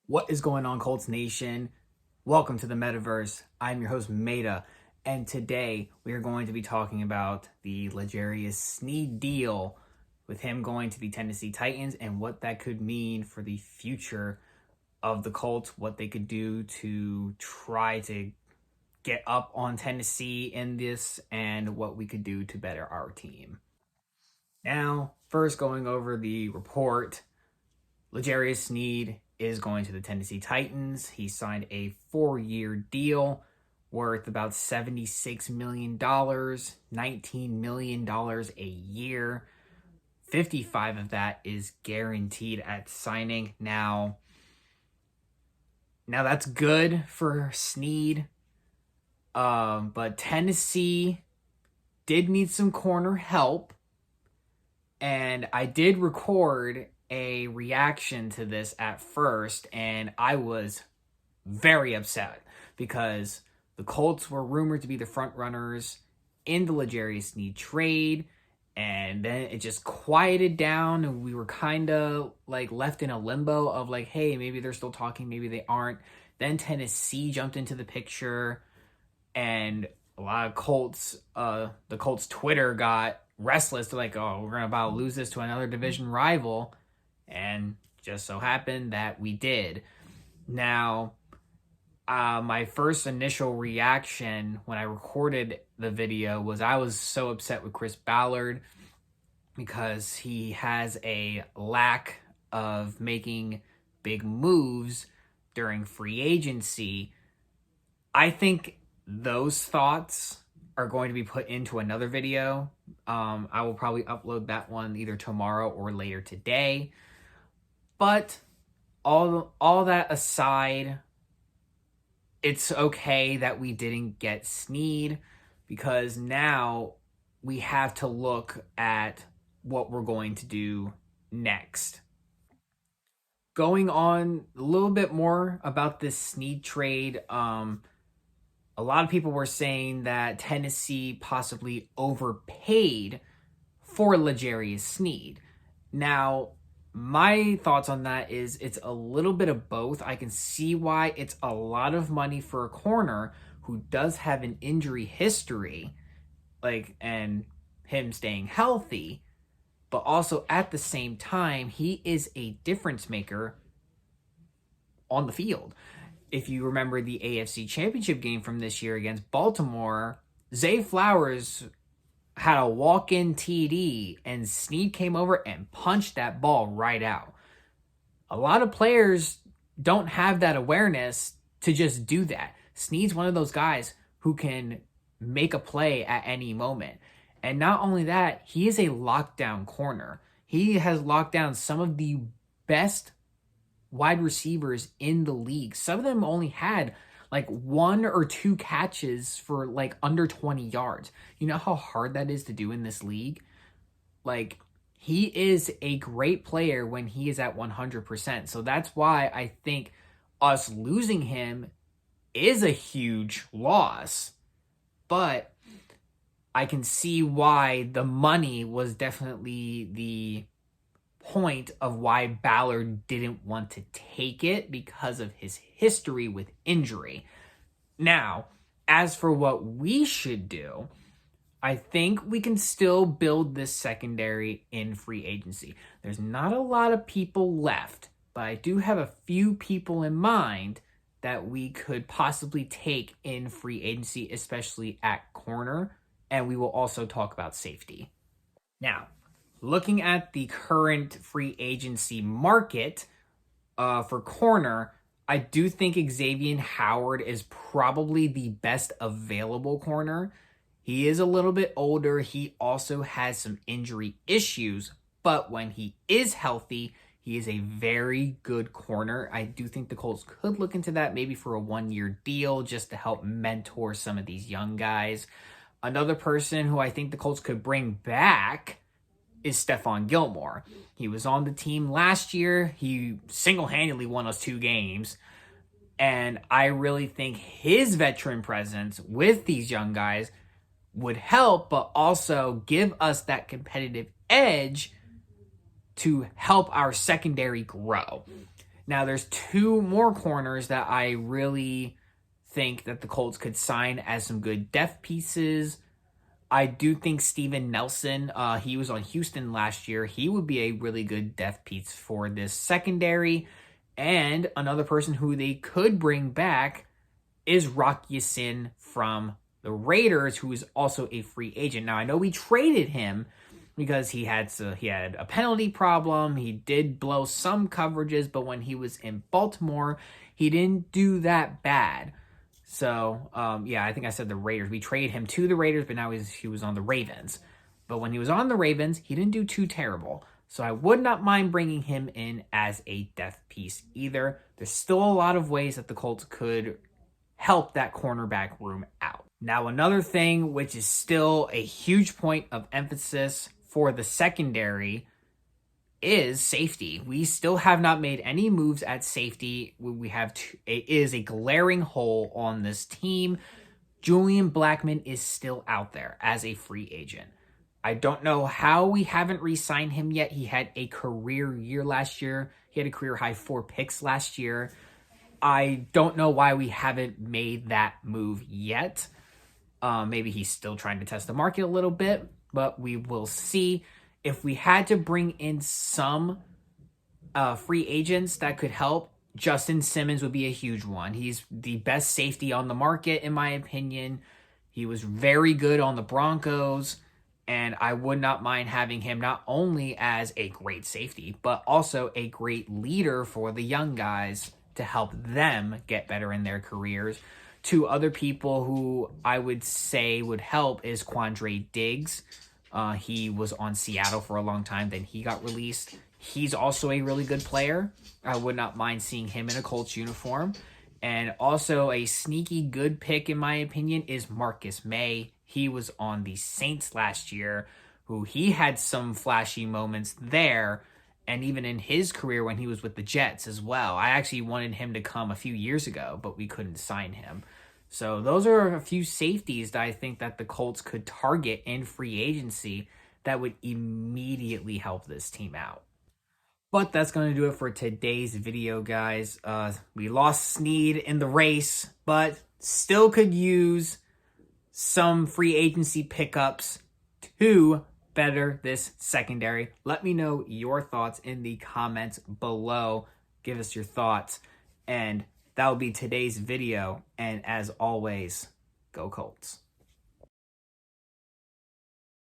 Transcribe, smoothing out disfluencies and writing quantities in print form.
What is going on, Colts Nation? Welcome to the Metaverse. I'm your host, Meta, and today we are going to be talking about the L'Jarius Sneed deal with him going to the Tennessee Titans and what that could mean for the future of the Colts, what they could do to try to get up on Tennessee in this, and what we could do to better our team. Now, first going over the report, L'Jarius Sneed is going to the Tennessee Titans. He signed a 4-year deal worth about $76 million, $19 million a year. 55 of that is guaranteed at signing. Now that's good for Sneed. But Tennessee did need some corner help. And I did record a reaction to this at first, and I was very upset because the Colts were rumored to be the front runners in the L'Jarius Sneed trade, and then it just quieted down, and we were kind of like left in a limbo of like, hey, maybe they're still talking, maybe they aren't. Then Tennessee jumped into the picture, and a lot of the Colts Twitter got restless. They're like, oh, we're about to lose this to another division rival. And just so happened that we did. Now, my first initial reaction when I recorded the video was I was so upset with Chris Ballard because he has a lack of making big moves during free agency. I think those thoughts are going to be put into another video. I will probably upload that one either tomorrow or later today. But all that aside, it's okay that we didn't get Sneed because now we have to look at what we're going to do next. Going on a little bit more about this Sneed trade, a lot of people were saying that Tennessee possibly overpaid for L'Jarius Sneed. Now, my thoughts on that is it's a little bit of both. I can see why it's a lot of money for a corner who does have an injury history, and him staying healthy, but also at the same time, he is a difference maker on the field. If you remember the AFC Championship game from this year against Baltimore, Zay Flowers had a walk-in TD, and Sneed came over and punched that ball right out. A lot of players don't have that awareness to just do that. Sneed's one of those guys who can make a play at any moment. And not only that, he is a lockdown corner. He has locked down some of the best wide receivers in the league. Some of them only had like 1 or 2 catches for like under 20 yards. You know how hard that is to do in this league? Like, he is a great player when he is at 100%. So that's why I think us losing him is a huge loss. But I can see why the money was definitely the point of why Ballard didn't want to take it because of his history with injury. Now, as for what we should do, I think we can still build this secondary in free agency. There's not a lot of people left, but I do have a few people in mind that we could possibly take in free agency, especially at corner, and we will also talk about safety. Now, looking at the current free agency market for corner, I do think Xavier Howard is probably the best available corner. He is a little bit older. He also has some injury issues, but when he is healthy, he is a very good corner. I do think the Colts could look into that maybe for a 1-year deal just to help mentor some of these young guys. Another person who I think the Colts could bring back is Stephon Gilmore. He was on the team last year. He single-handedly won us 2 games. And I really think his veteran presence with these young guys would help, but also give us that competitive edge to help our secondary grow. Now, there's two more corners that I really think that the Colts could sign as some good depth pieces. I do think Steven Nelson, he was on Houston last year. He would be a really good depth piece for this secondary. And another person who they could bring back is Rock Ya-Sin from the Raiders, who is also a free agent. Now, I know we traded him because he had a penalty problem. He did blow some coverages, but when he was in Baltimore, he didn't do that bad. So, yeah, I think I said the Raiders. We traded him to the Raiders, but now he was on the Ravens. But when he was on the Ravens, he didn't do too terrible. So I would not mind bringing him in as a depth piece either. There's still a lot of ways that the Colts could help that cornerback room out. Now, another thing which is still a huge point of emphasis for the secondary is safety. We still have not made any moves at safety. It is a glaring hole on this team. Julian Blackmon is still out there as a free agent. I don't know how we haven't re-signed him yet. He had a career year last year. He had a career high 4 picks last year. I don't know why we haven't made that move yet. Maybe he's still trying to test the market a little bit, but we will see. If we had to bring in some free agents that could help, Justin Simmons would be a huge one. He's the best safety on the market, in my opinion. He was very good on the Broncos, and I would not mind having him not only as a great safety, but also a great leader for the young guys to help them get better in their careers. Two other people who I would say would help is Quandre Diggs. He was on Seattle for a long time, then he got released. He's also a really good player. I would not mind seeing him in a Colts uniform. And also a sneaky good pick, in my opinion, is Marcus May. He was on the Saints last year, who he had some flashy moments there, and even in his career when he was with the Jets as well. I actually wanted him to come a few years ago, but we couldn't sign him. So those are a few safeties that I think that the Colts could target in free agency that would immediately help this team out. But that's going to do it for today's video, guys. We lost Sneed in the race, but still could use some free agency pickups to better this secondary. Let me know your thoughts in the comments below. Give us your thoughts. And that will be today's video. And as always, go Colts.